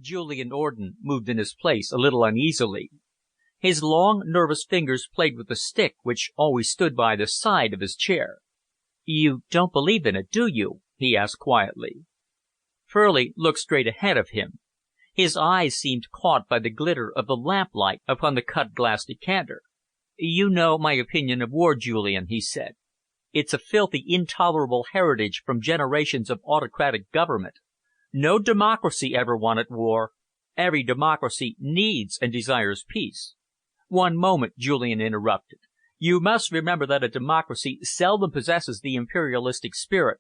Julian Orden moved in his place a little uneasily. His long, nervous fingers played with the stick which always stood by the side of his chair. "You don't believe in it, do you?" he asked quietly. Furley looked straight ahead of him. His eyes seemed caught by the glitter of the lamplight upon the cut-glass decanter. "You know my opinion of war, Julian," he said. "It's a filthy, intolerable heritage from generations of autocratic government. No democracy ever wanted war. Every democracy needs and desires peace." "One moment," Julian interrupted. "You must remember that a democracy seldom possesses the imperialistic spirit,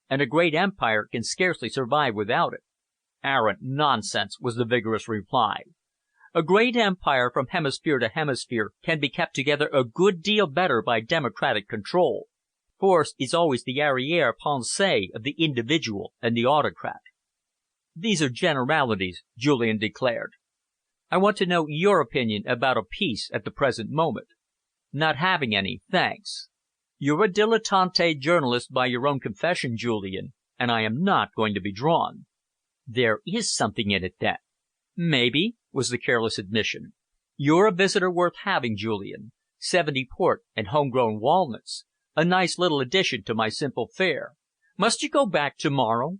and a great empire can scarcely survive without it." "Arrant nonsense," was the vigorous reply. "A great empire from hemisphere to hemisphere can be kept together a good deal better by democratic control. Force is always the arrière pensée of the individual and the autocrat." "These are generalities," Julian declared. "I want to know your opinion about a peace at the present moment." "Not having any, thanks. You're a dilettante journalist by your own confession, Julian, and I am not going to be drawn." "There is something in it, then." "Maybe," was the careless admission. "You're a visitor worth having, Julian. 70 port and home-grown walnuts. A nice little addition to my simple fare. Must you go back tomorrow?"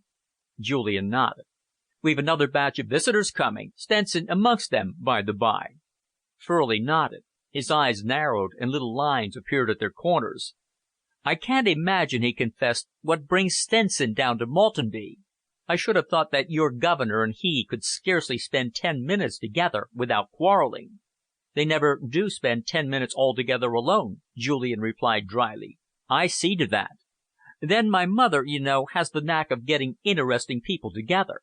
Julian nodded. "We've another batch of visitors coming, Stenson amongst them, by the by." Furley nodded. His eyes narrowed and little lines appeared at their corners. "I can't imagine," he confessed, "what brings Stenson down to Maltenby. I should have thought that your governor and he could scarcely spend 10 minutes together without quarrelling." "They never do spend 10 minutes altogether alone," Julian replied dryly. "I see to that. Then my mother, you know, has the knack of getting interesting people together.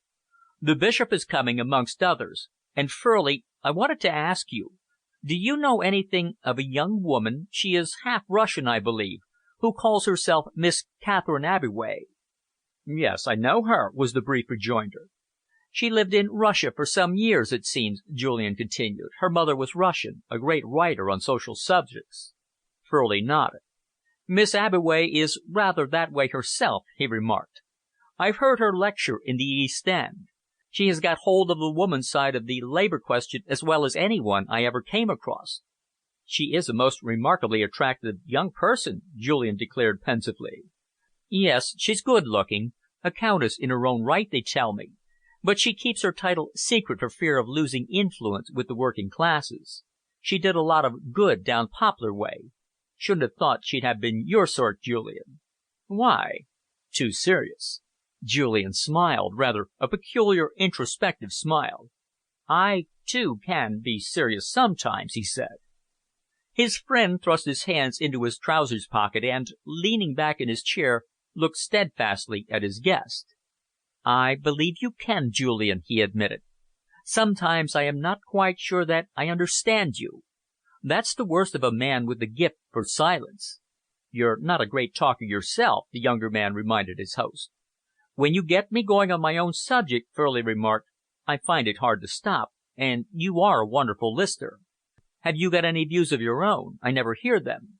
The Bishop is coming, amongst others. And, Furley, I wanted to ask you, do you know anything of a young woman, she is half Russian, I believe, who calls herself Miss Catherine Abbeway?" "Yes, I know her," was the brief rejoinder. "She lived in Russia for some years, it seems," Julian continued. "Her mother was Russian, a great writer on social subjects." Furley nodded. "Miss Abbeway is rather that way herself," he remarked. "I've heard her lecture in the East End. She has got hold of the woman's side of the Labour question as well as any one I ever came across." "She is a most remarkably attractive young person," Julian declared pensively. "Yes, she's good looking. A countess in her own right, they tell me. But she keeps her title secret for fear of losing influence with the working classes. She did a lot of good down Poplar way. Shouldn't have thought she'd have been your sort, Julian." "Why?" "Too serious." Julian smiled, rather a peculiar, introspective smile. "I, too, can be serious sometimes," he said. His friend thrust his hands into his trousers pocket and, leaning back in his chair, looked steadfastly at his guest. "I believe you can, Julian," he admitted. "Sometimes I am not quite sure that I understand you. That's the worst of a man with a gift for silence." "You're not a great talker yourself," the younger man reminded his host. "When you get me going on my own subject," Furley remarked, "I find it hard to stop, and you are a wonderful listener. Have you got any views of your own? I never hear them."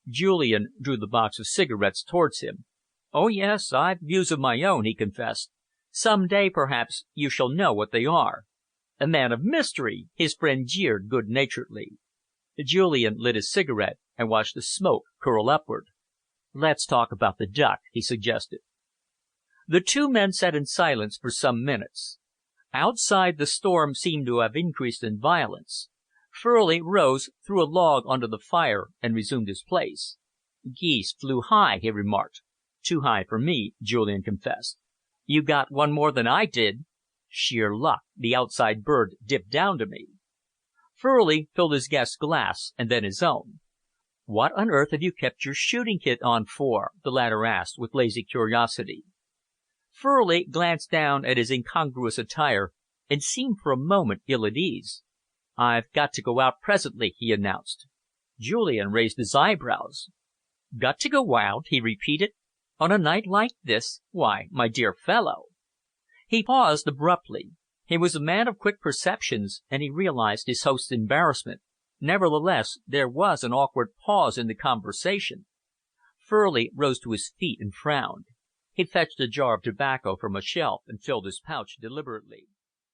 Julian drew the box of cigarettes towards him. "Oh, yes, I've views of my own," he confessed. "Some day, perhaps, you shall know what they are." "A man of mystery!" his friend jeered good-naturedly. Julian lit his cigarette and watched the smoke curl upward. "Let's talk about the duck," he suggested. The two men sat in silence for some minutes. Outside, the storm seemed to have increased in violence. Furley rose, threw a log onto the fire, and resumed his place. "Geese flew high," he remarked. "Too high for me," Julian confessed. "You got one more than I did." "Sheer luck. The outside bird dipped down to me." Furley filled his guest's glass and then his own. "What on earth have you kept your shooting kit on for?" the latter asked, with lazy curiosity. Furley glanced down at his incongruous attire and seemed for a moment ill at ease. "I've got to go out presently," he announced. Julian raised his eyebrows. "Got to go out?" he repeated. "On a night like this? Why, my dear fellow!" He paused abruptly. He was a man of quick perceptions, and he realised his host's embarrassment. Nevertheless, there was an awkward pause in the conversation. Furley rose to his feet and frowned. He fetched a jar of tobacco from a shelf and filled his pouch deliberately.